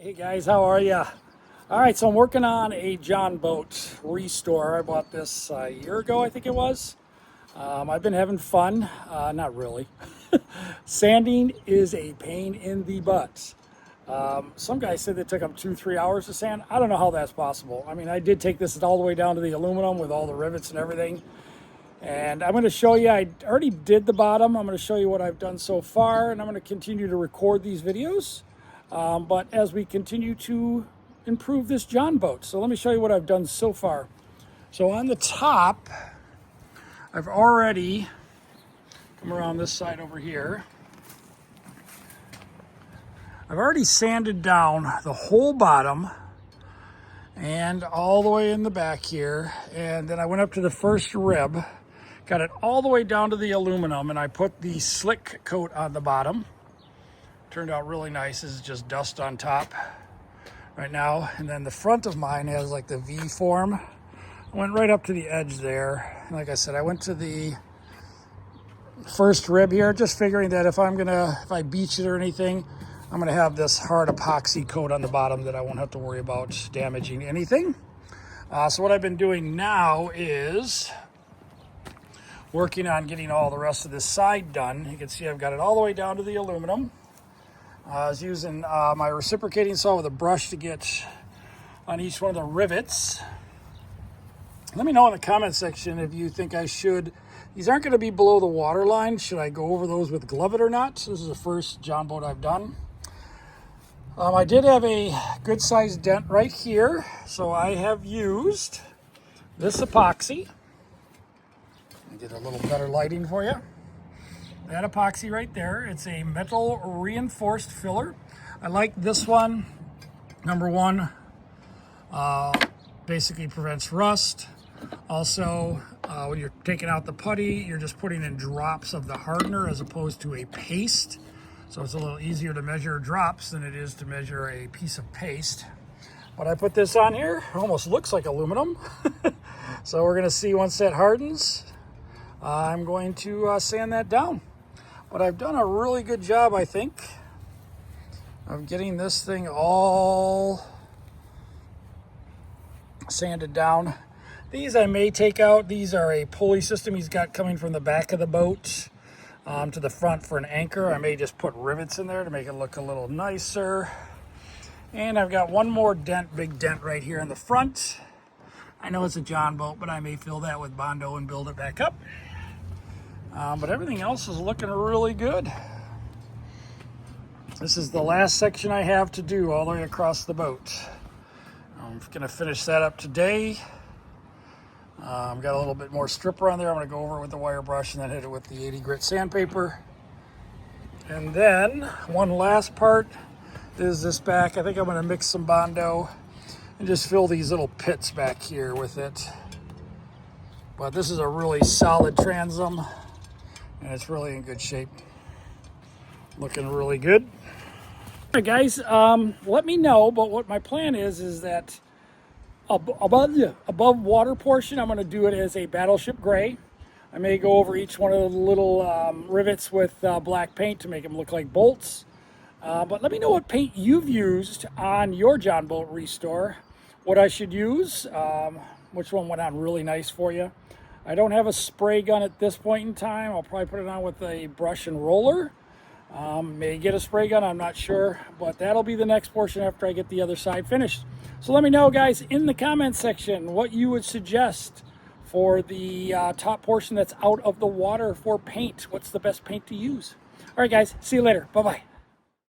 Hey guys, how are ya? All right, so I'm working on a Jon Boat Restore. I bought this a year ago, I think it was. I've been having fun. Not really. Sanding is a pain in the butt. Some guys said it took them 2-3 hours to sand. I don't know how that's possible. I mean, I did take this all the way down to the aluminum with all the rivets and everything. And I'm going to show you, I already did the bottom. I'm going to show you what I've done so far, and I'm going to continue to record these videos. But as we continue to improve this Jon boat. So let me show you what I've done so far. So on the top, I've already come around this side over here. I've already sanded down the whole bottom and all the way in the back here. And then I went up to the first rib, got it all the way down to the aluminum, and I put the slick coat on the bottom. Turned out really nice. This is just dust on top right now. And then the front of mine has like the V form. I went right up to the edge there. And like I said, I went to the first rib here, just figuring that if I beach it or anything, I'm gonna have this hard epoxy coat on the bottom that I won't have to worry about damaging anything. So what I've been doing now is working on getting all the rest of this side done. You can see I've got it all the way down to the aluminum. I was using my reciprocating saw with a brush to get on each one of the rivets. Let me know in the comment section if you think I should. These aren't going to be below the water line. Should I go over those with glove it or not? This is the first Jon boat I've done. I did have a good sized dent right here, so I have used this epoxy. Let me get a little better lighting for you. That epoxy right there, it's a metal reinforced filler. I like this one. Number one, basically prevents rust. Also, when you're taking out the putty, you're just putting in drops of the hardener as opposed to a paste. So it's a little easier to measure drops than it is to measure a piece of paste. But I put this on here, it almost looks like aluminum. So we're gonna see once that hardens, I'm going to sand that down. But I've done a really good job, I think, of getting this thing all sanded down. These I may take out. These are a pulley system he's got coming from the back of the boat to the front for an anchor. I may just put rivets in there to make it look a little nicer. And I've got one more dent, big dent right here in the front. I know it's a Jon boat, but I may fill that with Bondo and build it back up. But everything else is looking really good. This is the last section I have to do all the way across the boat. I'm going to finish that up today. I've got a little bit more stripper on there. I'm going to go over it with the wire brush and then hit it with the 80 grit sandpaper. And then one last part is this back. I think I'm going to mix some Bondo and just fill these little pits back here with it. But this is a really solid transom. And it's really in good shape. Looking really good. All right, guys, let me know, but what my plan is that above water portion, I'm going to do it as a battleship gray. I may go over each one of the little rivets with black paint to make them look like bolts. But let me know what paint you've used on your Jon Boat Restore, what I should use, which one went on really nice for you. I don't have a spray gun at this point in time. I'll probably put it on with a brush and roller. May get a spray gun, I'm not sure. But that'll be the next portion after I get the other side finished. So let me know, guys, in the comment section what you would suggest for the top portion that's out of the water for paint. What's the best paint to use? All right, guys, see you later. Bye-bye.